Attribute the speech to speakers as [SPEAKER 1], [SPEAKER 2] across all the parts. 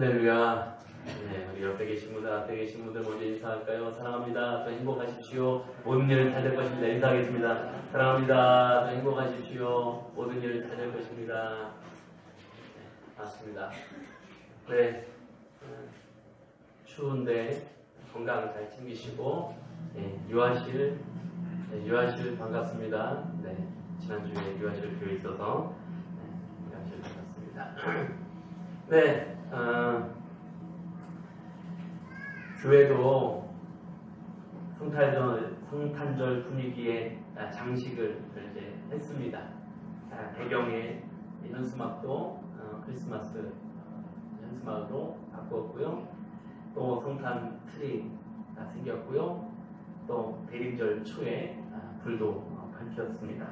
[SPEAKER 1] 할렐루야. 네, 우리 옆에 계신 분들, 앞에 계신 분들 먼저 인사할까요? 사랑합니다. 더 행복하십시오. 모든 일은 잘 될 것입니다. 인사하겠습니다. 사랑합니다. 더 행복하십시오. 모든 일은 잘 될 것입니다. 네, 맞습니다. 네, 추운데 건강 잘 챙기시고 유아실 반갑습니다. 네, 지난주에 유아실 교회 있어서 유아실 반갑습니다. 네, 교회도 성탄절 분위기의 장식을 이제 했습니다. 배경에 현수막도 크리스마스 현수막으로 바꾸었고요. 또 성탄 트리가 생겼고요. 또 대림절 초에 불도 밝혔습니다.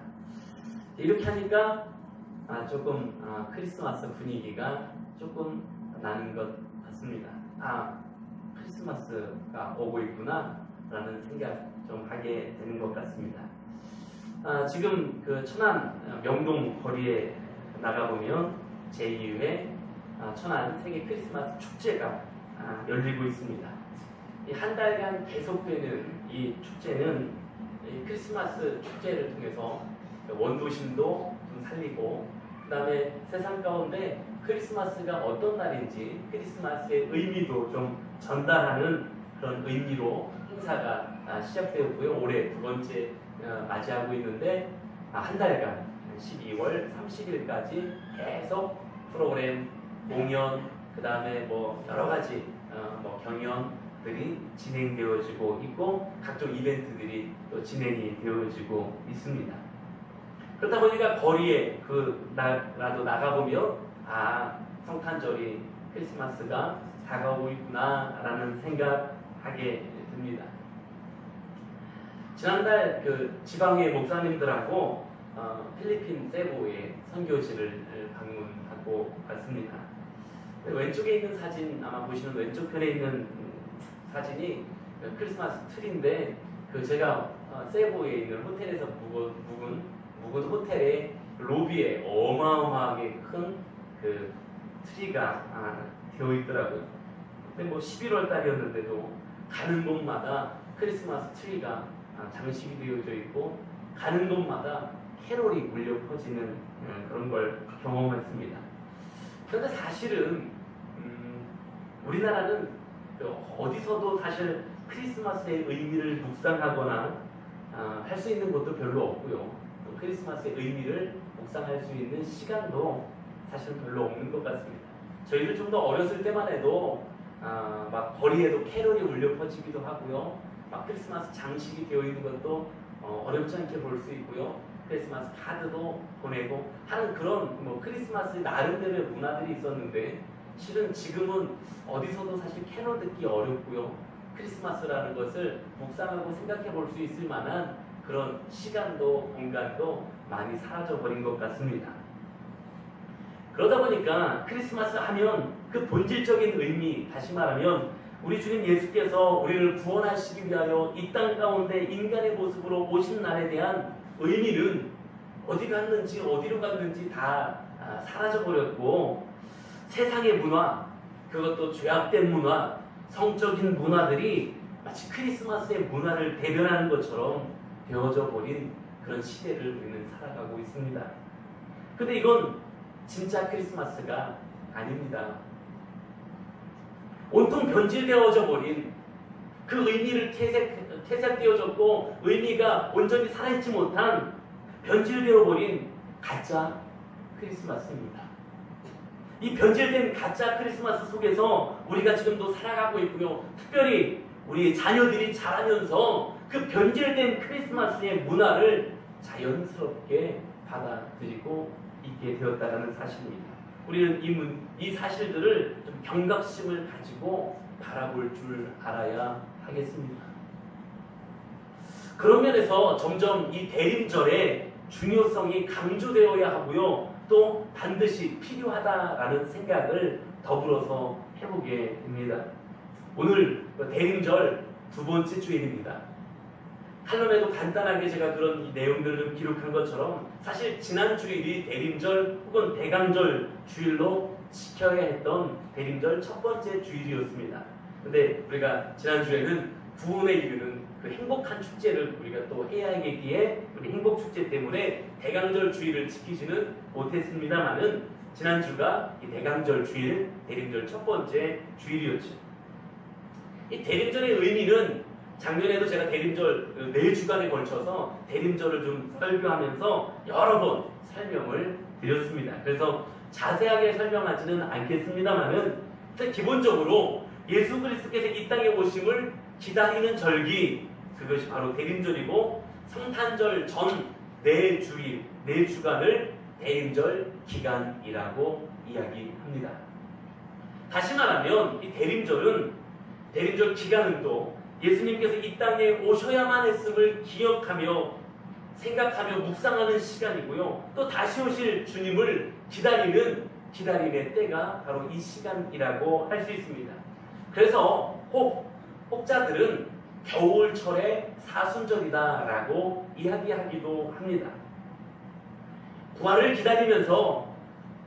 [SPEAKER 1] 이렇게 하니까 조금 크리스마스 분위기가 조금 나는 것 같습니다. 크리스마스가 오고 있구나 라는 생각 좀 하게 되는 것 같습니다. 지금 그 천안 명동 거리에 나가보면 제2회 천안 세계 크리스마스 축제가 열리고 있습니다. 한 달간 계속되는 이 축제는 이 크리스마스 축제를 통해서 원도심도 좀 살리고, 그 다음에 세상 가운데 크리스마스가 어떤 날인지 크리스마스의 의미도 좀 전달하는 그런 의미로 행사가 시작되었고요. 올해 두 번째 맞이하고 있는데 한 달간 12월 30일까지 계속 프로그램, 공연, 그 다음에 뭐 여러 가지 경연들이 진행되어지고 있고 각종 이벤트들이 또 진행이 되어지고 있습니다. 그러다 보니까 거리에 나도 나가보면 성탄절이 크리스마스가 다가오고 있구나 라는 생각하게 듭니다. 지난달 그 지방의 목사님들하고 필리핀 세부의 선교지를 방문하고 갔습니다. 왼쪽에 있는 사진, 아마 보시는 왼쪽 편에 있는 사진이 크리스마스 트리인데 제가 세부에 있는 호텔에서 묵은 호텔의 로비에 어마어마하게 큰 그 트리가 되어 있더라고요. 근데 11월 달이었는데도 가는 곳마다 크리스마스 트리가 장식이 되어져 있고 가는 곳마다 캐롤이 울려 퍼지는 그런 걸 경험했습니다. 그런데 사실은 우리나라는 어디서도 사실 크리스마스의 의미를 묵상하거나 할 수 있는 것도 별로 없고요. 또 크리스마스의 의미를 묵상할 수 있는 시간도 사실 별로 없는 것 같습니다. 저희들 좀 더 어렸을 때만 해도 막 거리에도 캐롤이 울려 퍼지기도 하고요. 막 크리스마스 장식이 되어 있는 것도 어렵지 않게 볼 수 있고요. 크리스마스 카드도 보내고 하는 그런 크리스마스 나름대로의 문화들이 있었는데, 실은 지금은 어디서도 사실 캐롤 듣기 어렵고요. 크리스마스라는 것을 묵상하고 생각해 볼 수 있을 만한 그런 시간도 공간도 많이 사라져 버린 것 같습니다. 그러다 보니까 크리스마스 하면 그 본질적인 의미, 다시 말하면 우리 주님 예수께서 우리를 구원하시기 위하여 이 땅 가운데 인간의 모습으로 오신 날에 대한 의미는 어디 갔는지 어디로 갔는지 다 사라져버렸고, 세상의 문화, 그것도 죄악된 문화, 성적인 문화들이 마치 크리스마스의 문화를 대변하는 것처럼 되어져 버린 그런 시대를 우리는 살아가고 있습니다. 근데 이건 진짜 크리스마스가 아닙니다. 온통 변질되어져 버린 그 의미를 퇴색되어졌고 의미가 온전히 살아있지 못한 변질되어 버린 가짜 크리스마스입니다. 이 변질된 가짜 크리스마스 속에서 우리가 지금도 살아가고 있고요. 특별히 우리 자녀들이 자라면서 그 변질된 크리스마스의 문화를 자연스럽게 받아들이고 있게 되었다는 사실입니다. 우리는 이 사실들을 좀 경각심을 가지고 바라볼 줄 알아야 하겠습니다. 그런 면에서 점점 이 대림절의 중요성이 강조되어야 하고요. 또 반드시 필요하다라는 생각을 더불어서 해보게 됩니다. 오늘 대림절 두 번째 주일입니다. 칼럼에도 간단하게 제가 그런 이 내용들을 좀 기록한 것처럼 사실 지난 주일이 대림절 혹은 대강절 주일로 지켜야 했던 대림절 첫 번째 주일이었습니다. 근데 우리가 지난주에는 구원에 이르는 그 행복한 축제를 우리가 또 해야 하겠기에 우리 행복 축제 때문에 대강절 주일을 지키지는 못했습니다만은 지난주가 이 대강절 주일, 대림절 첫 번째 주일이었죠. 이 대림절의 의미는 작년에도 제가 대림절 4주간에 걸쳐서 대림절을 좀 설교하면서 여러 번 설명을 드렸습니다. 그래서 자세하게 설명하지는 않겠습니다만은 기본적으로 예수 그리스도께서 이 땅에 오심을 기다리는 절기, 그것이 바로 대림절이고 성탄절 전 4주일, 4주간을 대림절 기간이라고 이야기합니다. 다시 말하면 이 대림절 기간은 또 예수님께서 이 땅에 오셔야만 했음을 기억하며 생각하며 묵상하는 시간이고요. 또 다시 오실 주님을 기다림의 때가 바로 이 시간이라고 할 수 있습니다. 그래서 혹자들은 겨울철의 사순절이다라고 이야기하기도 합니다. 부활을 기다리면서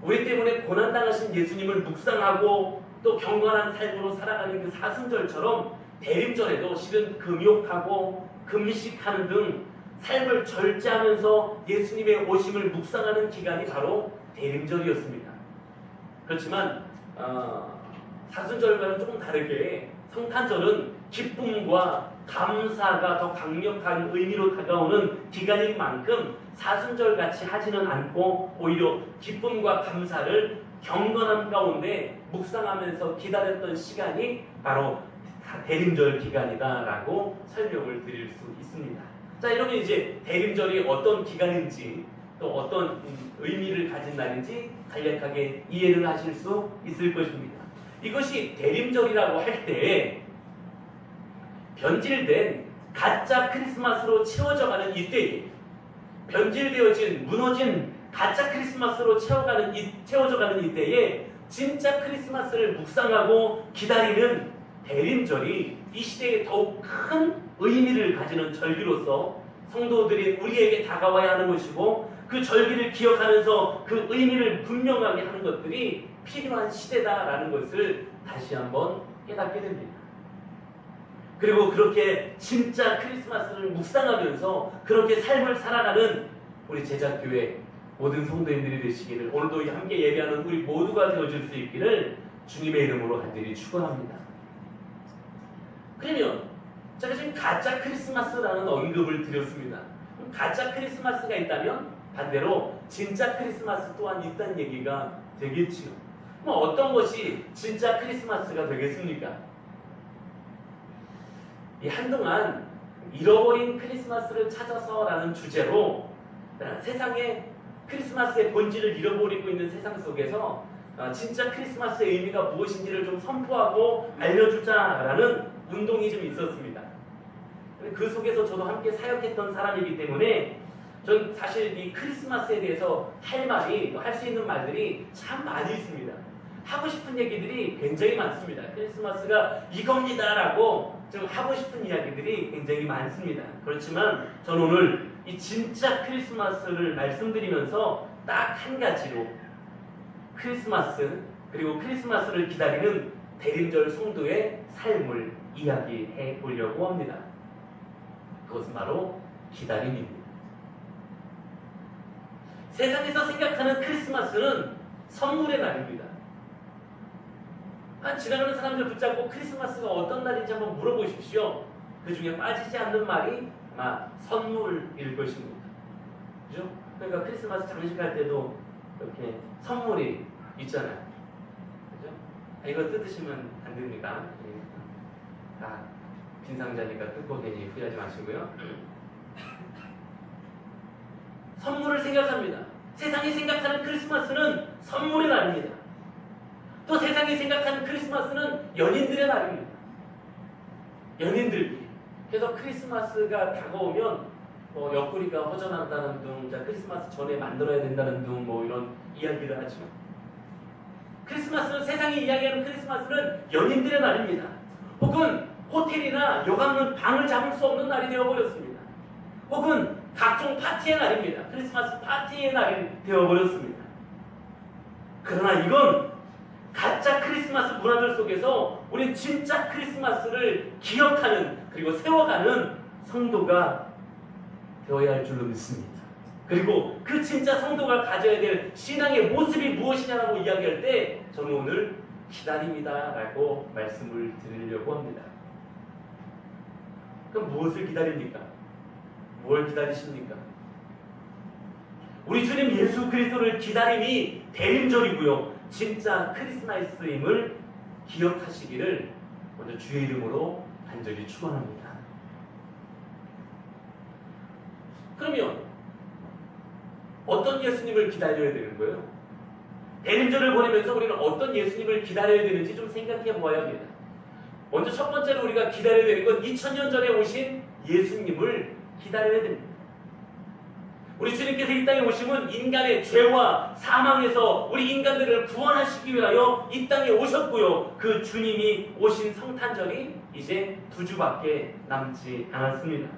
[SPEAKER 1] 우리 때문에 고난당하신 예수님을 묵상하고 또 경건한 삶으로 살아가는 그 사순절처럼 대림절에도 실은 금욕하고 금식하는 등 삶을 절제하면서 예수님의 오심을 묵상하는 기간이 바로 대림절이었습니다. 그렇지만 사순절과는 조금 다르게 성탄절은 기쁨과 감사가 더 강력한 의미로 다가오는 기간인 만큼 사순절같이 하지는 않고 오히려 기쁨과 감사를 경건함 가운데 묵상하면서 기다렸던 시간이 바로 대림절 기간이다라고 설명을 드릴 수 있습니다. 자, 이러면 이제 대림절이 어떤 기간인지 또 어떤 의미를 가진 날인지 간략하게 이해를 하실 수 있을 것입니다. 이것이 대림절이라고 할 때 변질된 가짜 크리스마스로 채워져가는 이때에 변질되어진 무너진 가짜 크리스마스로 채워져가는 이때에 진짜 크리스마스를 묵상하고 기다리는 대림절이 이 시대에 더욱 큰 의미를 가지는 절기로서 성도들인 우리에게 다가와야 하는 것이고 그 절기를 기억하면서 그 의미를 분명하게 하는 것들이 필요한 시대다라는 것을 다시 한번 깨닫게 됩니다. 그리고 그렇게 진짜 크리스마스를 묵상하면서 그렇게 삶을 살아가는 우리 제자교회 모든 성도님들이 되시기를, 오늘도 함께 예배하는 우리 모두가 되어줄 수 있기를 주님의 이름으로 간절히 축원합니다. 그러면 제가 지금 가짜 크리스마스라는 언급을 드렸습니다. 가짜 크리스마스가 있다면 반대로 진짜 크리스마스 또한 있다는 얘기가 되겠지요. 그럼 어떤 것이 진짜 크리스마스가 되겠습니까? 한동안 잃어버린 크리스마스를 찾아서라는 주제로 세상에 크리스마스의 본질을 잃어버리고 있는 세상 속에서 진짜 크리스마스의 의미가 무엇인지를 좀 선포하고 알려주자라는 운동이 좀 있었습니다. 그 속에서 저도 함께 사역했던 사람이기 때문에 전 사실 이 크리스마스에 대해서 할 수 있는 말들이 참 많이 있습니다. 하고 싶은 얘기들이 굉장히 많습니다. 크리스마스가 이겁니다라고 좀 하고 싶은 이야기들이 굉장히 많습니다. 그렇지만 저는 오늘 이 진짜 크리스마스를 말씀드리면서 딱 한 가지로 크리스마스 그리고 크리스마스를 기다리는 대림절 성도의 삶을 이야기해 보려고 합니다. 그것은 바로 기다림입니다. 세상에서 생각하는 크리스마스는 선물의 날입니다. 지나가는 사람들 붙잡고 크리스마스가 어떤 날인지 한번 물어보십시오. 그 중에 빠지지 않는 말이 아마 선물일 것입니다. 그죠? 그러니까 크리스마스 장식할 때도 이렇게 선물이 있잖아요. 그죠? 이거 뜯으시면 안 됩니다. 다 빈상자니까 뜯고 괜히 후회하지 마시고요. 선물을 생각합니다. 세상이 생각하는 크리스마스는 선물의 날입니다. 또 세상이 생각하는 크리스마스는 연인들의 날입니다. 연인들끼리. 그래서 크리스마스가 다가오면 옆구리가 허전한다는 둥, 크리스마스 전에 만들어야 된다는 둥, 이런 이야기를 하죠. 크리스마스는 세상이 이야기하는 크리스마스는 연인들의 날입니다. 혹은 호텔이나 여관은 방을 잡을 수 없는 날이 되어버렸습니다. 혹은 각종 파티의 날입니다. 크리스마스 파티의 날이 되어버렸습니다. 그러나 이건 가짜 크리스마스 문화들 속에서 우리는 진짜 크리스마스를 기억하는 그리고 세워가는 성도가 되어야 할 줄로 믿습니다. 그리고 그 진짜 성도가 가져야 될 신앙의 모습이 무엇이냐라고 이야기할 때 저는 오늘 기다림이다 라고 말씀을 드리려고 합니다. 그럼 무엇을 기다립니까? 뭘 기다리십니까? 우리 주님 예수 그리스도를 기다림이 대림절이고요. 진짜 크리스마스임을 기억하시기를 먼저 주의 이름으로 간절히 축원합니다. 그러면 어떤 예수님을 기다려야 되는 거예요? 대림절을 보내면서 우리는 어떤 예수님을 기다려야 되는지 좀 생각해 보아야 합니다. 먼저 첫 번째로 우리가 기다려야 되는 건 2000년 전에 오신 예수님을 기다려야 됩니다. 우리 주님께서 이 땅에 오심은 인간의 죄와 사망에서 우리 인간들을 구원하시기 위하여 이 땅에 오셨고요. 그 주님이 오신 성탄절이 이제 2주밖에 남지 않았습니다.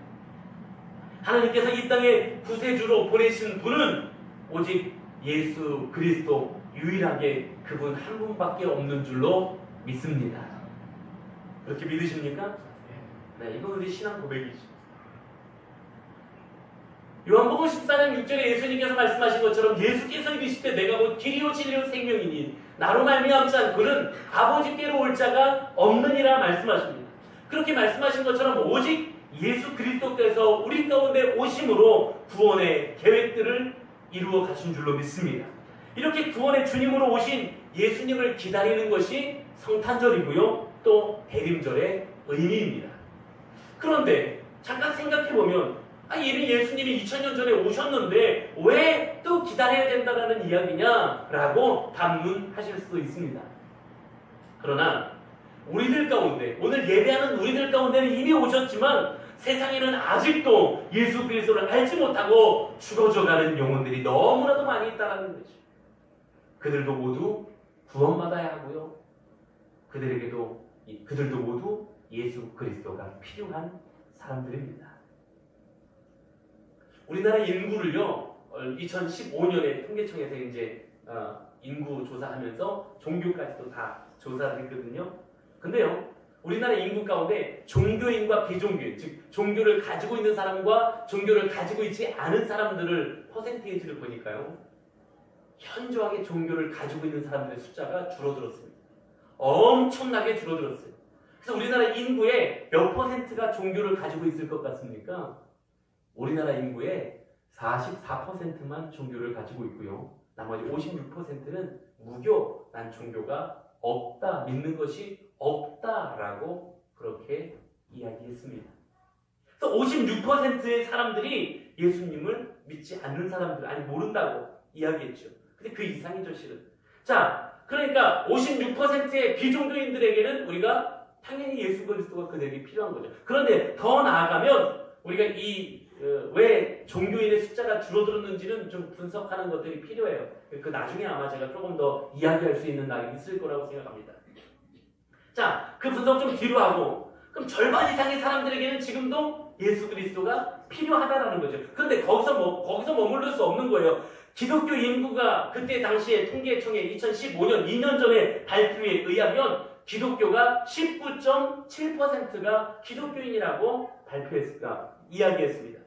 [SPEAKER 1] 하나님께서 이 땅에 구세주로 보내신 분은 오직 예수 그리스도, 유일하게 그분 한 분밖에 없는 줄로 믿습니다. 그렇게 믿으십니까? 네, 이건 우리 신앙 고백이죠. 요한복음 14장 6절에 예수님께서 말씀하신 것처럼 예수께서 이르시되 내가 곧 길이요 진리요 생명이니 나로 말미암지 않고는 아버지께로 올 자가 없느니라 말씀하십니다. 그렇게 말씀하신 것처럼 오직 예수 그리스도께서 우리 가운데 오심으로 구원의 계획들을 이루어 가신 줄로 믿습니다. 이렇게 구원의 주님으로 오신 예수님을 기다리는 것이 성탄절이고요. 또 대림절의 의미입니다. 그런데 잠깐 생각해보면 이미 예수님이 2000년 전에 오셨는데 왜 또 기다려야 된다는 이야기냐라고 반문하실 수도 있습니다. 그러나 우리들 가운데, 오늘 예배하는 우리들 가운데는 이미 오셨지만 세상에는 아직도 예수 그리스도를 알지 못하고 죽어져가는 영혼들이 너무나도 많이 있다는 거죠. 그들도 모두 구원받아야 하고요. 그들도 모두 예수 그리스도가 필요한 사람들입니다. 우리나라 인구를요, 2015년에 통계청에서 이제 인구 조사하면서 종교까지도 다 조사를 했거든요. 근데요, 우리나라 인구 가운데 종교인과 비종교인, 즉 종교를 가지고 있는 사람과 종교를 가지고 있지 않은 사람들을 퍼센테이지를 보니까요, 현저하게 종교를 가지고 있는 사람들의 숫자가 줄어들었습니다. 엄청나게 줄어들었어요. 그래서 우리나라 인구의 몇 퍼센트가 종교를 가지고 있을 것 같습니까? 우리나라 인구의 44%만 종교를 가지고 있고요. 나머지 56%는 무교, 난 종교가 없다, 믿는 것이 없다라고 그렇게 이야기했습니다. 그래서 56%의 사람들이 예수님을 믿지 않는 사람들, 아니 모른다고 이야기했죠. 근데 그 이상이죠, 실은. 자, 그러니까 56%의 비종교인들에게는 우리가 당연히 예수 그리스도가 그들에게 필요한 거죠. 그런데 더 나아가면 우리가 왜 종교인의 숫자가 줄어들었는지는 좀 분석하는 것들이 필요해요. 그 나중에 아마 제가 조금 더 이야기할 수 있는 날이 있을 거라고 생각합니다. 자, 그 분석 좀 뒤로 하고, 그럼 절반 이상의 사람들에게는 지금도 예수 그리스도가 필요하다라는 거죠. 그런데 거기서 머물러 수 없는 거예요. 기독교 인구가 그때 당시에 통계청의 2015년 2년 전에 발표에 의하면 기독교가 19.7%가 기독교인이라고 이야기했습니다.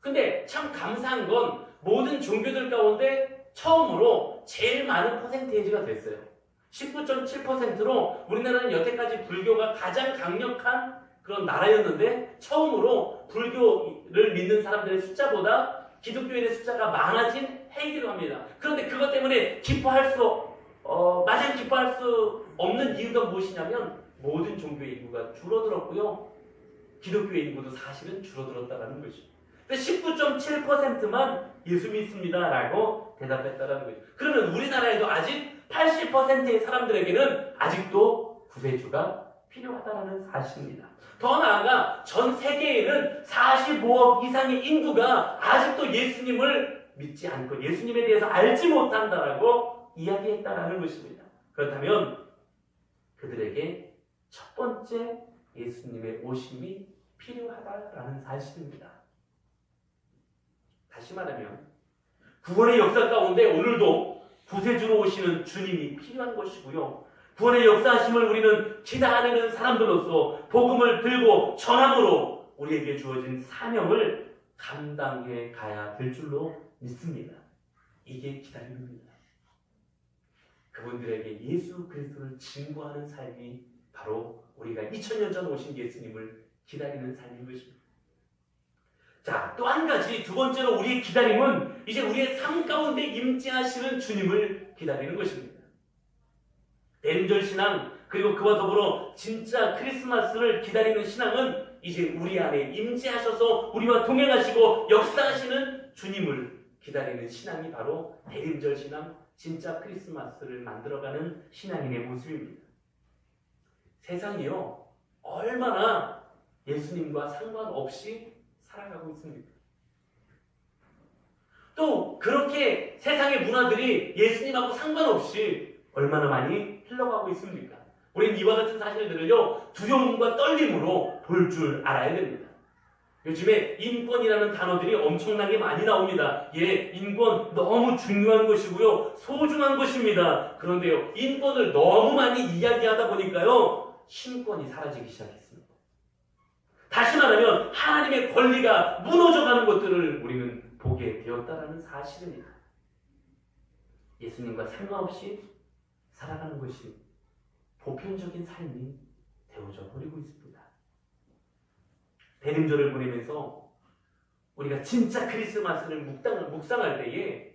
[SPEAKER 1] 근데 참 감사한 건 모든 종교들 가운데 처음으로 제일 많은 퍼센테이지가 됐어요. 19.7%로 우리나라는 여태까지 불교가 가장 강력한 그런 나라였는데 처음으로 불교를 믿는 사람들의 숫자보다 기독교인의 숫자가 많아진 해이기도 합니다. 그런데 그것 때문에 마냥 기뻐할 수 없는 이유가 무엇이냐면 모든 종교의 인구가 줄어들었고요. 기독교의 인구도 사실은 줄어들었다는 것이죠. 19.7%만 예수 믿습니다라고 대답했다는 거죠. 그러면 우리나라에도 아직 80%의 사람들에게는 아직도 구세주가 필요하다는 사실입니다. 더 나아가 전 세계에는 45억 이상의 인구가 아직도 예수님을 믿지 않고 예수님에 대해서 알지 못한다라고 이야기했다라는 것입니다. 그렇다면 그들에게 첫 번째 예수님의 오심이 필요하다라는 사실입니다. 다시 말하면 구원의 역사 가운데 오늘도 구세주로 오시는 주님이 필요한 것이고요. 구원의 역사하심을 우리는 기다리는 사람들로서 복음을 들고 전함으로 우리에게 주어진 사명을 감당해 가야 될 줄로 믿습니다. 이게 기다림입니다. 그분들에게 예수 그리스도를 증거하는 삶이 바로 우리가 2000년 전 오신 예수님을 기다리는 삶인 것입니다. 자, 또 한 가지, 두 번째로 우리의 기다림은 이제 우리의 삶 가운데 임재하시는 주님을 기다리는 것입니다. 대림절 신앙, 그리고 그와 더불어 진짜 크리스마스를 기다리는 신앙은 이제 우리 안에 임재하셔서 우리와 동행하시고 역사하시는 주님을 기다리는 신앙이 바로 대림절 신앙, 진짜 크리스마스를 만들어가는 신앙인의 모습입니다. 세상이요, 얼마나 예수님과 상관없이 살아가고 있습니다. 또 그렇게 세상의 문화들이 예수님하고 상관없이 얼마나 많이 흘러가고 있습니까? 우리는 이와 같은 사실들을요, 두려움과 떨림으로 볼 줄 알아야 됩니다. 요즘에 인권이라는 단어들이 엄청나게 많이 나옵니다. 예, 인권 너무 중요한 것이고요, 소중한 것입니다. 그런데요, 인권을 너무 많이 이야기하다 보니까요, 신권이 사라지기 시작했습니다. 다시 말하면 하나님의 권리가 무너져가는 것들을 우리는 보게 되었다는 사실입니다. 예수님과 상관없이 살아가는 것이 보편적인 삶이 되어져 버리고 있습니다. 대림절을 보내면서 우리가 진짜 크리스마스를 묵상할 때에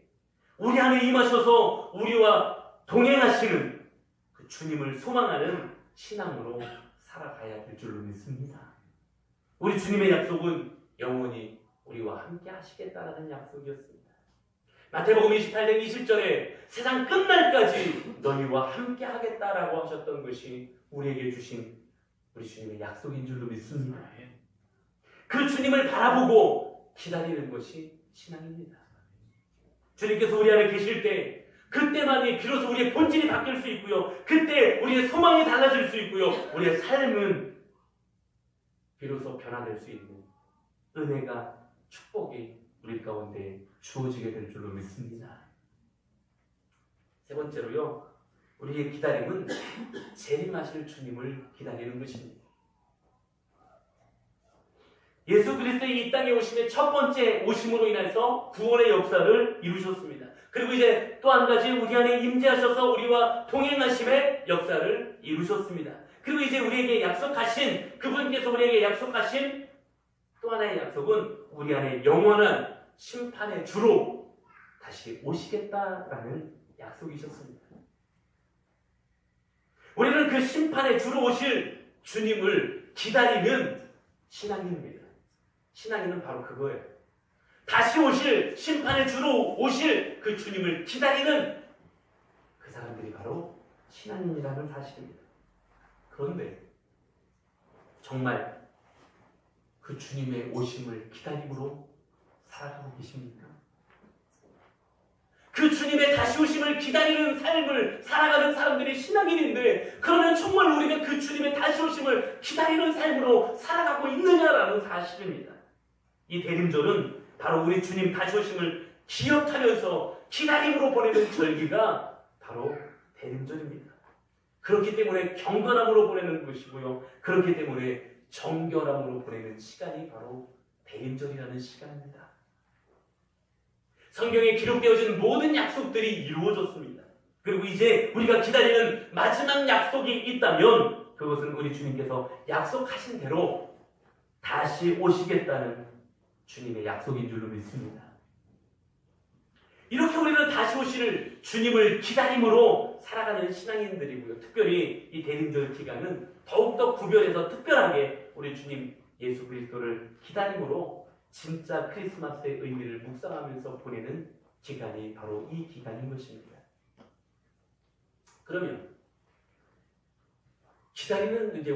[SPEAKER 1] 우리 안에 임하셔서 우리와 동행하시는 그 주님을 소망하는 신앙으로 살아가야 될 줄로 믿습니다. 우리 주님의 약속은 영원히 우리와 함께 하시겠다라는 약속이었습니다. 마태복음 28장 20절에 세상 끝날까지 너희와 함께 하겠다라고 하셨던 것이 우리에게 주신 우리 주님의 약속인 줄로 믿습니다. 그 주님을 바라보고 기다리는 것이 신앙입니다. 주님께서 우리 안에 계실 때 그때만이 비로소 우리의 본질이 바뀔 수 있고요, 그때 우리의 소망이 달라질 수 있고요, 우리의 삶은 비로소 변화될 수 있는 은혜가, 축복이 우리 가운데 주어지게 될 줄로 믿습니다. 세 번째로요, 우리의 기다림은 재림하실 주님을 기다리는 것입니다. 예수 그리스도의 이 땅에 오심의 첫 번째 오심으로 인해서 구원의 역사를 이루셨습니다. 그리고 이제 또 한 가지 우리 안에 임재하셔서 우리와 동행하심의 역사를 이루셨습니다. 그리고 이제 우리에게 약속하신, 그분께서 우리에게 약속하신 또 하나의 약속은 우리 안에 영원한 심판의 주로 다시 오시겠다라는 약속이셨습니다. 우리는 그 심판의 주로 오실 주님을 기다리는 신앙인입니다. 신앙인은 바로 그거예요. 다시 오실, 심판의 주로 오실 그 주님을 기다리는 그 사람들이 바로 신앙인이라는 사실입니다. 그런데 정말 그 주님의 오심을 기다림으로 살아가고 계십니까? 그 주님의 다시 오심을 기다리는 삶을 살아가는 사람들이 신앙인인데, 그러면 정말 우리가 그 주님의 다시 오심을 기다리는 삶으로 살아가고 있느냐라는 사실입니다. 이 대림절은 바로 우리 주님 다시 오심을 기억하면서 기다림으로 보내는 절기가 바로 대림절입니다. 그렇기 때문에 경건함으로 보내는 것이고요, 그렇기 때문에 정결함으로 보내는 시간이 바로 대림절이라는 시간입니다. 성경에 기록되어진 모든 약속들이 이루어졌습니다. 그리고 이제 우리가 기다리는 마지막 약속이 있다면 그것은 우리 주님께서 약속하신 대로 다시 오시겠다는 주님의 약속인 줄로 믿습니다. 이렇게 우리는 다시 오실 주님을 기다림으로 살아가는 신앙인들이고요, 특별히 이 대림절 기간은 더욱더 구별해서 특별하게 우리 주님 예수 그리스도를 기다림으로 진짜 크리스마스의 의미를 묵상하면서 보내는 기간이 바로 이 기간인 것입니다. 그러면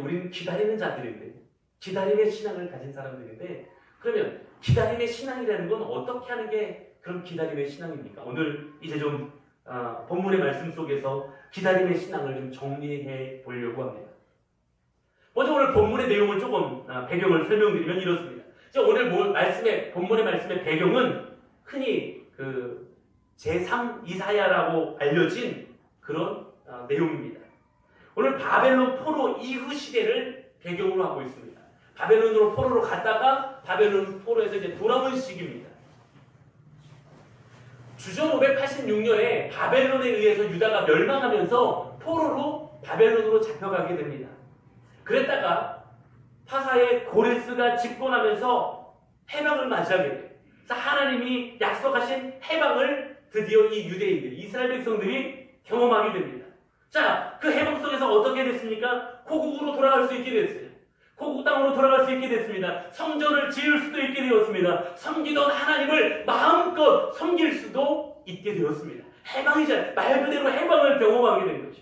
[SPEAKER 1] 우리는 기다리는 자들인데, 기다림의 신앙을 가진 사람들인데, 그러면 기다림의 신앙이라는 건 어떻게 하는 게 그럼 기다림의 신앙입니까? 오늘 이제 좀 본문의 말씀 속에서 기다림의 신앙을 좀 정리해 보려고 합니다. 먼저 오늘 본문의 내용을 조금 배경을 설명드리면 이렇습니다. 오늘 본문의 말씀의 배경은 흔히 그 제3 이사야라고 알려진 그런 내용입니다. 오늘 바벨론 포로 이후 시대를 배경으로 하고 있습니다. 바벨론으로 포로로 갔다가 바벨론 포로에서 이제 돌아온 시기입니다. 주전 586년에 바벨론에 의해서 유다가 멸망하면서 포로로 바벨론으로 잡혀가게 됩니다. 그랬다가 파사의 고레스가 집권하면서 해방을 맞이하게 돼요. 그래서 하나님이 약속하신 해방을 드디어 이 유대인들, 이스라엘 백성들이 경험하게 됩니다. 자, 그 해방 속에서 어떻게 됐습니까? 고국으로 돌아갈 수 있게 됐어요. 고국 땅으로 돌아갈 수 있게 됐습니다. 성전을 지을 수도 있게 되었습니다. 섬기던 하나님을 마음껏 섬길 수도 있게 되었습니다. 해방이자 말 그대로 해방을 경험하게 된 거죠.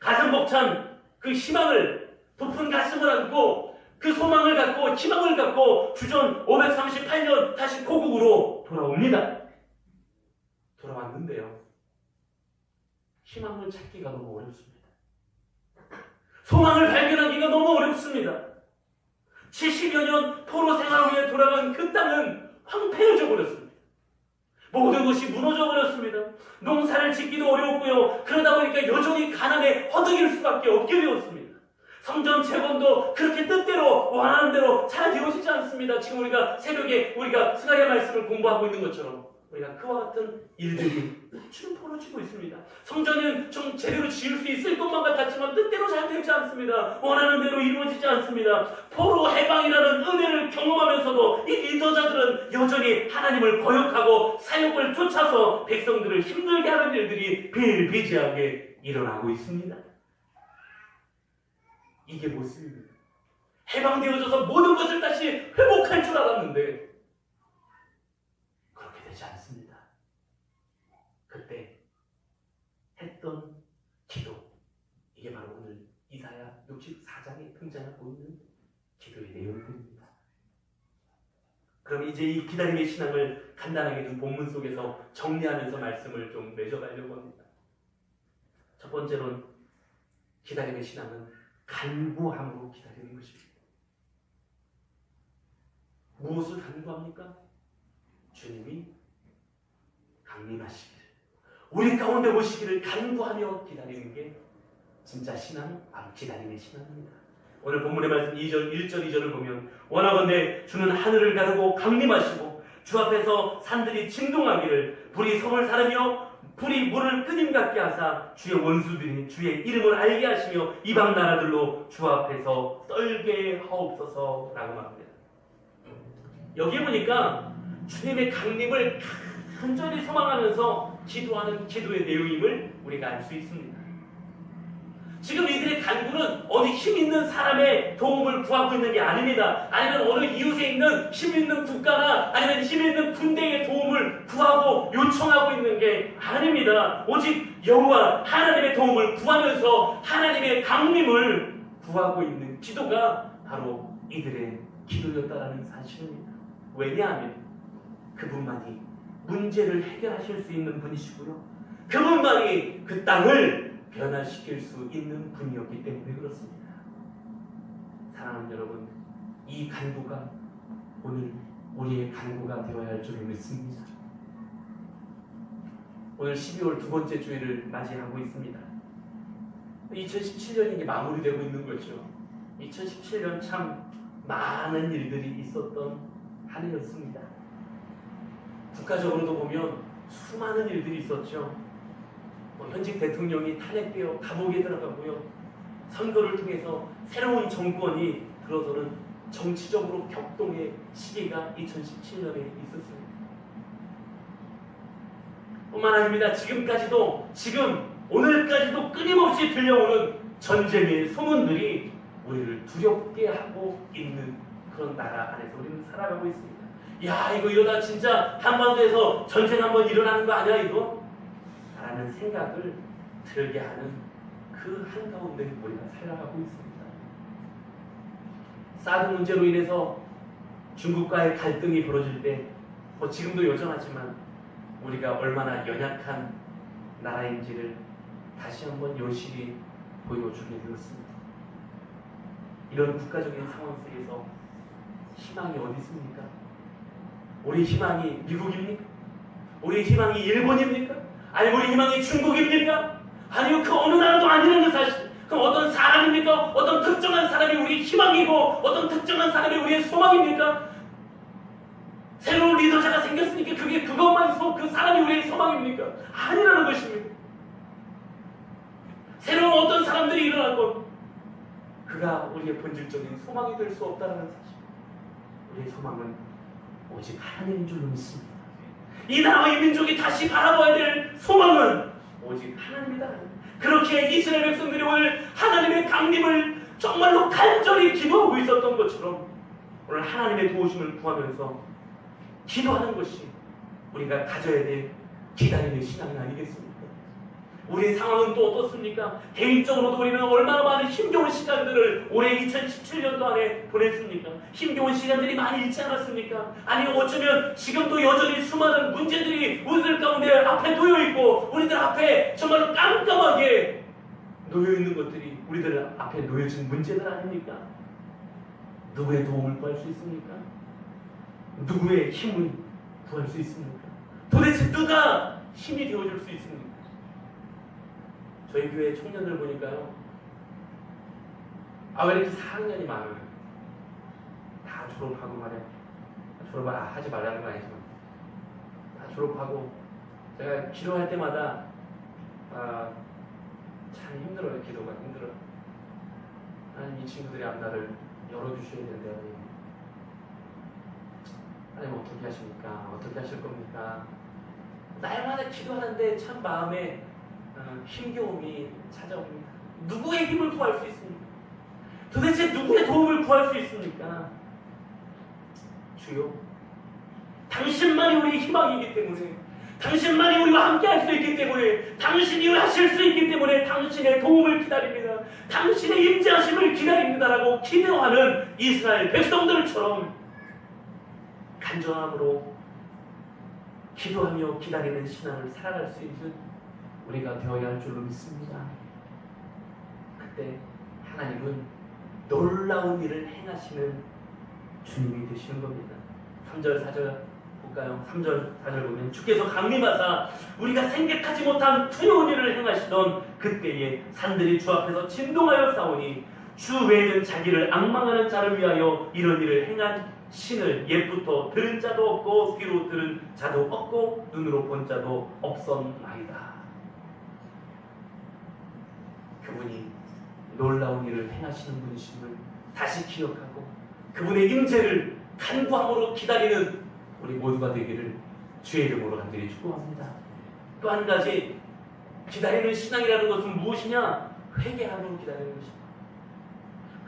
[SPEAKER 1] 가슴 벅찬 그 희망을, 부푼 가슴을 안고 그 소망을 갖고 희망을 갖고 주전 538년 다시 고국으로 돌아옵니다. 돌아왔는데요, 희망을 찾기가 너무 어렵습니다. 소망을 발견하기가 너무 어렵습니다. 70여 년 포로 생활 후에 돌아간 그 땅은 황폐해져 버렸습니다. 모든 것이 무너져 버렸습니다. 농사를 짓기도 어려웠고요. 그러다 보니까 여전히 가난에 허덕일 수밖에 없게 되었습니다. 성전 재건도 그렇게 뜻대로 원하는 대로 잘 되어지지 않습니다. 지금 우리가 새벽에 우리가 스가랴 말씀을 공부하고 있는 것처럼 우리가 그와 같은 일들이 지금 벌어지고 있습니다. 성전은 좀 제대로 지을 수 있을 것만 같았지만 뜻대로 잘 되지 않습니다. 원하는 대로 이루어지지 않습니다. 포로 해방이라는 은혜를 경험하면서도 이 리더자들은 여전히 하나님을 거역하고 사역을 쫓아서 백성들을 힘들게 하는 일들이 비일비재하게 일어나고 있습니다. 이게 모습입니다. 해방되어져서 모든 것을 다시 회복할 줄 알았는데 그렇게 되지 않습니다. 그때 했던 기도, 이게 바로 오늘 이사야 64장에 등장하고 있는 기도의 내용들입니다. 그럼 이제 이 기다림의 신앙을 간단하게 좀 본문 속에서 정리하면서 말씀을 좀 맺어가려고 합니다. 첫 번째로는 기다림의 신앙은 간구함으로 기다리는 것입니다. 무엇을 간구합니까? 주님이 강림하시기를, 우리 가운데 오시기를 간구하며 기다리는 게 진짜 신앙, 바로 기다림의 신앙입니다. 오늘 본문의 말씀 2절, 1절, 2절을 보면 원하건대 주는 하늘을 가르고 강림하시고 주 앞에서 산들이 진동하기를, 불이 성을 사르며 불이 물을 끓임 같게 하사 주의 원수들이 주의 이름을 알게 하시며 이방 나라들로 주 앞에서 떨게 하옵소서 라고 말합니다. 여기 보니까 주님의 강림을 간절히 소망하면서 기도하는 기도의 내용임을 우리가 알 수 있습니다. 지금 이들의 간구는 어디 힘 있는 사람의 도움을 구하고 있는 게 아닙니다. 아니면 어느 이웃에 있는 힘 있는 국가나 아니면 힘 있는 군대의 도움을 구하고 요청하고 있는 게 아닙니다. 오직 여호와 하나님의 도움을 구하면서 하나님의 강림을 구하고 있는 기도가 바로 이들의 기도였다라는 사실입니다. 왜냐하면 그분만이 문제를 해결하실 수 있는 분이시고요, 그분만이 그 땅을 변화시킬 수 있는 분이었기 때문에 그렇습니다. 사랑하는 여러분, 이 간구가 오늘 우리의 간구가 되어야 할 줄을 믿습니다. 오늘 12월 두 번째 주일을 맞이하고 있습니다. 2017년이 마무리되고 있는 거죠. 2017년 참 많은 일들이 있었던 한 해였습니다. 국가적으로도 보면 수많은 일들이 있었죠. 현직 대통령이 탄핵되어 감옥에 들어가고요, 선거를 통해서 새로운 정권이 들어서는 정치적으로 격동의 시기가 2017년에 있었습니다. 뿐만 아닙니다. 지금까지도, 오늘까지도 끊임없이 들려오는 전쟁의 소문들이 우리를 두렵게 하고 있는 그런 나라 안에서 우리는 살아가고 있습니다. 야, 이거 이러다 진짜 한반도에서 전쟁 한번 일어나는 거 아니야 이거? 라는 생각을 들게 하는 그 한가운데 우리가 살아가고 있습니다. 사드 문제로 인해서 중국과의 갈등이 벌어질 때 지금도 여전하지만 우리가 얼마나 연약한 나라인지를 다시 한번 여실히 보여주게 되었습니다. 이런 국가적인 상황 속에서 희망이 어디 있습니까? 우리 희망이 미국입니까? 우리 희망이 일본입니까? 아니 우리 희망이 중국입니까? 아니요, 그 어느 나라도 아니라는 사실, 그럼 어떤 사람입니까? 어떤 특정한 사람이 우리의 희망이고 어떤 특정한 사람이 우리의 소망입니까? 새로운 리더자가 생겼으니까 그것만 있으면 그 사람이 우리의 소망입니까? 아니라는 것입니다. 새로운 어떤 사람들이 일어나고 그가 우리의 본질적인 소망이 될 수 없다는 사실. 우리의 소망은 오직 하나님인 줄로 믿습니다. 이 나라와 이 민족이 다시 바라봐야 될 소망은 오직 하나님이다. 그렇게 이스라엘 백성들이 오늘 하나님의 강림을 정말로 간절히 기도하고 있었던 것처럼 오늘 하나님의 도우심을 구하면서 기도하는 것이 우리가 가져야 될 기다림의 신앙이 아니겠습니까? 우리의 상황은 또 어떻습니까? 개인적으로도 우리는 얼마나 많은 힘겨운 시간들을 올해 2017년도 안에 보냈습니까? 힘겨운 시간들이 많이 있지 않았습니까? 아니 어쩌면 지금도 여전히 수많은 문제들이 우리들 가운데 앞에 놓여있고 우리들 앞에 정말로 깜깜하게 놓여있는 것들이 우리들 앞에 놓여진 문제들 아닙니까? 누구의 도움을 구할 수 있습니까? 누구의 힘을 구할 수 있습니까? 도대체 누가 힘이 되어줄 수 있습니까? 저희 교회 청년들 보니까요, 왜 이렇게 4학년이 많아요? 다 졸업하고 말이야. 졸업을 하지 말라는 건 아니지만 다 졸업하고 제가 기도할 때마다 참 힘들어요. 기도가 힘들어요. 하나님, 이 친구들의 앞날을 열어주셔야 되는데 하나님 어떻게 하십니까? 어떻게 하실 겁니까? 날마다 기도하는데 참 마음에 힘겨움이 찾아옵니다. 누구의 힘을 구할 수 있습니까? 도대체 누구의 도움을 구할 수 있습니까? 주요, 당신만이 우리의 희망이기 때문에, 당신만이 우리와 함께 할 수 있기 때문에, 당신이 하실 수 있기 때문에 당신의 도움을 기다립니다. 당신의 임재하심을 기다립니다라고 기도하는 이스라엘 백성들처럼 간절함으로 기도하며 기다리는 신앙을 살아갈 수 있는 우리가 되어야 할 줄로 믿습니다. 그때 하나님은 놀라운 일을 행하시는 주님이 되시는 겁니다. 3절 4절 볼까요? 3절 4절 보면 주께서 강림하사 우리가 생각하지 못한 두려운 일을 행하시던 그때에 산들이 주 앞에서 진동하여 싸우니 주 외에는 자기를 앙망하는 자를 위하여 이런 일을 행한 신을 옛부터 들은 자도 없고 귀로 들은 자도 없고 눈으로 본 자도 없었나이다. 그분이 놀라운 일을 행하시는 분이심을 다시 기억하고 그분의 임재를 간구함으로 기다리는 우리 모두가 되기를 주의 이름으로 간절히 축복합니다. 또 한 가지 기다리는 신앙이라는 것은 무엇이냐? 회개함으로 기다리는 것입니다.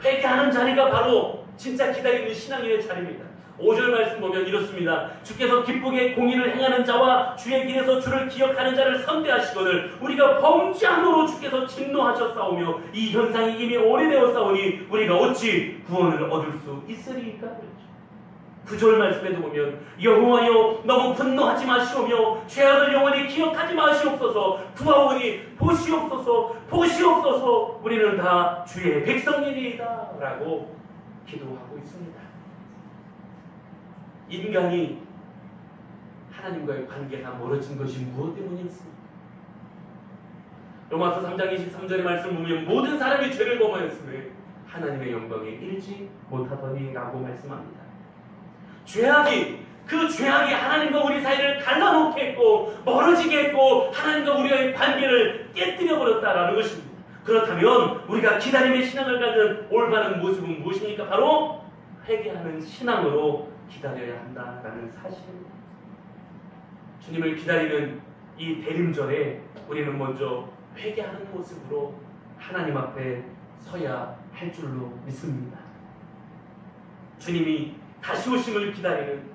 [SPEAKER 1] 회개하는 자리가 바로 진짜 기다리는 신앙인의 자리입니다. 5절 말씀 보면 이렇습니다. 주께서 기쁘게 공의를 행하는 자와 주의 길에서 주를 기억하는 자를 선대하시거늘 우리가 범죄함으로 주께서 진노하셨사오며 이 현상이 이미 오래되었사오니 우리가 어찌 구원을 얻을 수 있으리이까? 9절 말씀에도 보면 여호와여 너무 분노하지 마시오며 죄악을 영원히 기억하지 마시옵소서. 구하오니 보시옵소서. 보시옵소서. 우리는 다 주의 백성이니이다 라고 기도하고 있습니다. 인간이 하나님과의 관계가 멀어진 것이 무엇 때문이었습니까? 로마서 3장 23절의 말씀 보면 모든 사람이 죄를 범하였으며 하나님의 영광에 이르지 못하더니 라고 말씀합니다. 그 죄악이 하나님과 우리 사이를 갈라놓게 했고 멀어지게 했고 하나님과 우리의 관계를 깨뜨려 버렸다라는 것입니다. 그렇다면 우리가 기다림의 신앙을 갖는 올바른 모습은 무엇입니까? 바로 회개하는 신앙으로 기다려야 한다라는 사실입니다. 주님을 기다리는 이 대림절에 우리는 먼저 회개하는 모습으로 하나님 앞에 서야 할 줄로 믿습니다. 주님이 다시 오심을 기다리는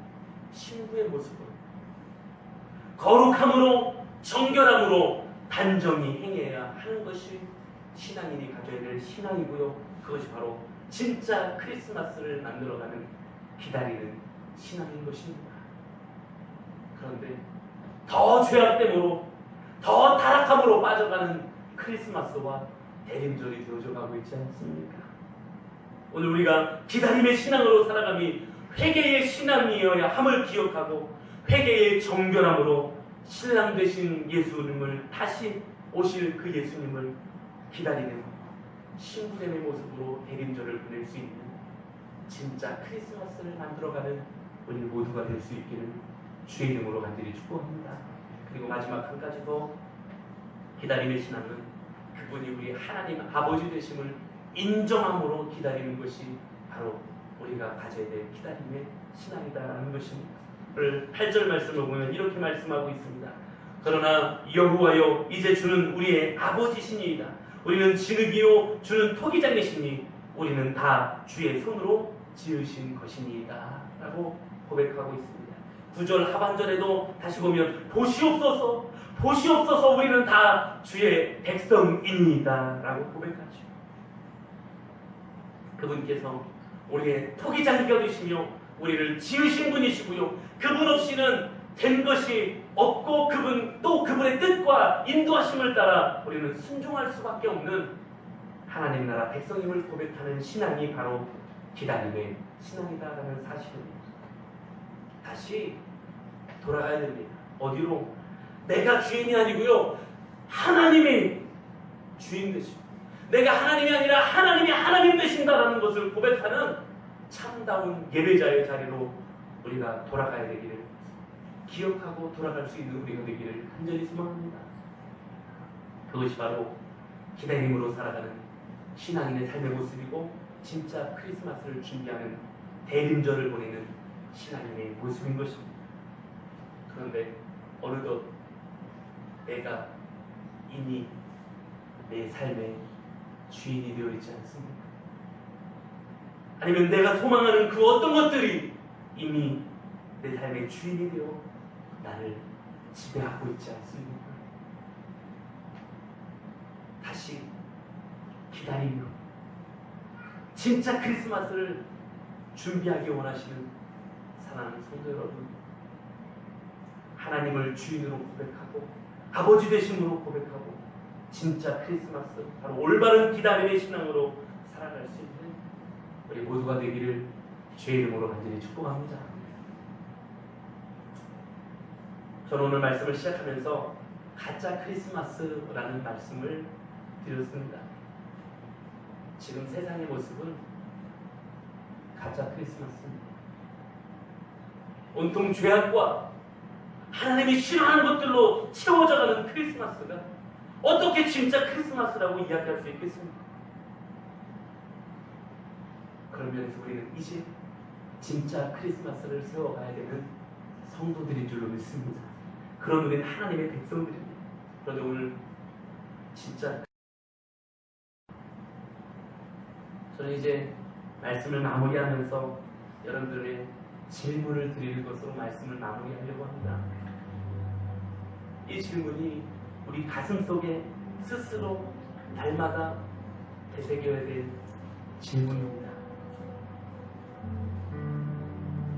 [SPEAKER 1] 신부의 모습으로 거룩함으로 정결함으로 단정히 행해야 하는 것이 신앙인이 가져야 될 신앙이고요. 그것이 바로 진짜 크리스마스를 만들어가는 기다리는 신앙인 것입니다. 그런데 더 죄악됨으로 더 타락함으로 빠져가는 크리스마스와 대림절이 되어져 가고 있지 않습니까? 오늘 우리가 기다림의 신앙으로 살아감이 회개의 신앙이어야 함을 기억하고 회개의 정결함으로 신랑 되신 예수님을 다시 오실 그 예수님을 기다리는 신부됨의 모습으로 대림절을 보낼 수 있는 진짜 크리스마스를 만들어가는 우리 모두가 될 수 있기를 주의 이름으로 간절히 축복합니다. 그리고 마지막 한 가지 더, 기다림의 신앙은 그분이 우리 하나님 아버지 되심을 인정함으로 기다리는 것이 바로 우리가 가져야 될 기다림의 신앙이다라는 것입니다. 오늘 8절 말씀을 보면 이렇게 말씀하고 있습니다. 그러나 여호와여, 이제 주는 우리의 아버지시니이다. 우리는 진흙이요 주는 토기장이시니 우리는 다 주의 손으로 지으신 것이니이다 라고 고백하고 있습니다. 9절 하반절에도 다시 보면 보시옵소서, 보시옵소서, 우리는 다 주의 백성이니이다 라고 고백하죠. 그분께서 우리의 토기장이가 되시며 우리를 지으신 분이시고요, 그분 없이는 된 것이 없고 그분의 뜻과 인도하심을 따라 우리는 순종할 수밖에 없는 하나님 나라 백성임을 고백하는 신앙이 바로 기다림의 신앙이다라는 사실입니다. 다시 돌아가야 됩니다. 어디로? 내가 주인이 아니고요, 하나님이 주인 되시고, 내가 하나님이 아니라 하나님이 하나님 되신다라는 것을 고백하는 참다운 예배자의 자리로 우리가 돌아가야 되기를, 기억하고 돌아갈 수 있는 우리가 되기를 간절히 소망합니다. 그것이 바로 기다림으로 살아가는 신앙인의 삶의 모습이고, 진짜 크리스마스를 준비하는 대림절을 보내는 신앙인의 모습인 것입니다. 그런데 어느덧 내가 이미 내 삶의 주인이 되어 있지 않습니까? 아니면 내가 소망하는 그 어떤 것들이 이미 내 삶의 주인이 되어 나를 지배하고 있지 않습니까? 다시 기다리며 진짜 크리스마스를 준비하기 원하시는 사랑하는 성도 여러분, 하나님을 주인으로 고백하고 아버지 되심으로 고백하고 진짜 크리스마스, 바로 올바른 기다림의 신앙으로 살아갈 수 있는 우리 모두가 되기를 주의 이름으로 간절히 축복합니다. 저는 오늘 말씀을 시작하면서 가짜 크리스마스라는 말씀을 드렸습니다. 지금 세상의 모습은 가짜 크리스마스입니다. 온통 죄악과 하나님이 싫어하는 것들로 채워져가는 크리스마스가 어떻게 진짜 크리스마스라고 이야기할 수 있겠습니까? 그런 면에서 우리는 이제 진짜 크리스마스를 세워가야 되는 성도들인 줄로 믿습니다. 그런 우리는 하나님의 백성들입니다. 그런데 오늘 진짜 저는 이제 말씀을 마무리하면서 여러분들의 질문을 드리는 것으로 말씀을 마무리하려고 합니다. 이 질문이 우리 가슴 속에 스스로 날마다 되새겨야 될 질문입니다.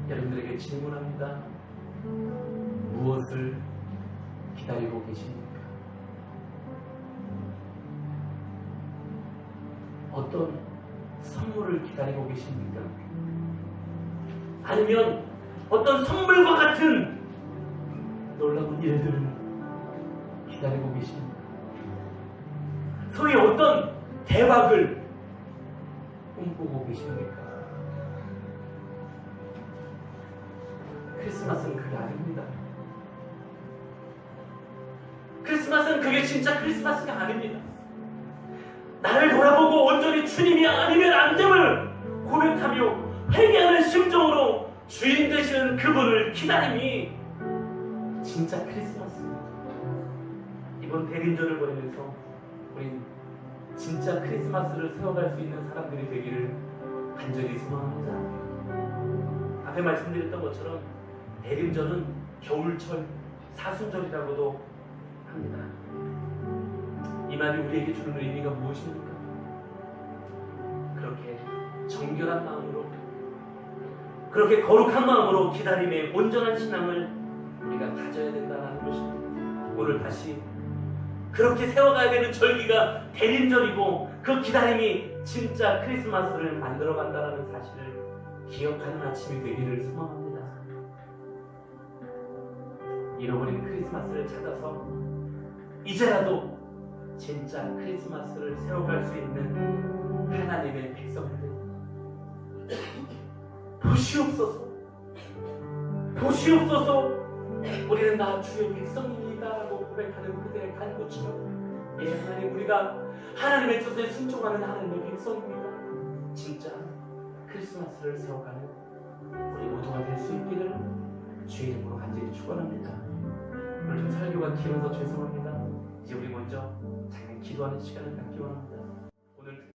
[SPEAKER 1] 여러분들에게 질문합니다. 무엇을 기다리고 계십니까? 어떤 선물을 기다리고 계십니까? 아니면 어떤 선물과 같은 놀라운 일들을 기다리고 계십니까? 소위 어떤 대박을 꿈꾸고 계십니까? 크리스마스는 그게 아닙니다. 크리스마스는 그게 진짜 크리스마스가 아닙니다. 나를 돌아보고 온전히 주님이 아니면 안 됨을 고백하며 회개하는 심정으로 주인 되시는 그분을 기다림이 진짜 크리스마스입니다. 이번 대림절을 보내면서 우린 진짜 크리스마스를 세워갈 수 있는 사람들이 되기를 간절히 소망합니다. 앞에 말씀드렸던 것처럼 대림절은 겨울철, 사순절이라고도 합니다. 이 말이 우리에게 주는 의미가 무엇입니까? 그렇게 정결한 마음으로, 그렇게 거룩한 마음으로 기다림의 온전한 신앙을 우리가 가져야 된다는 것입니다. 오늘 다시 그렇게 세워가야 되는 절기가 대림절이고 그 기다림이 진짜 크리스마스를 만들어간다는 사실을 기억하는 아침이 되기를 소망합니다. 잃어버린 크리스마스를 찾아서 이제라도 진짜 크리스마스를 세워갈 수 있는 하나님의 백성들 보시옵소서. 보시옵소서. 우리는 나 주의 백성입니다 라고 고백하는 그들의 간구처럼, 예 하나님, 우리가 하나님의 뜻에 순종하는 하나님의 백성입니다. 진짜 크리스마스를 세워가는 우리 모두가 될 수 있기를 주의 이름으로 간절히 축원합니다. 오늘 좀 설교가 길어서 죄송합니다. 이제 우리 먼저 잠깐 기도하는 시간을 갖기 원합니다. 오늘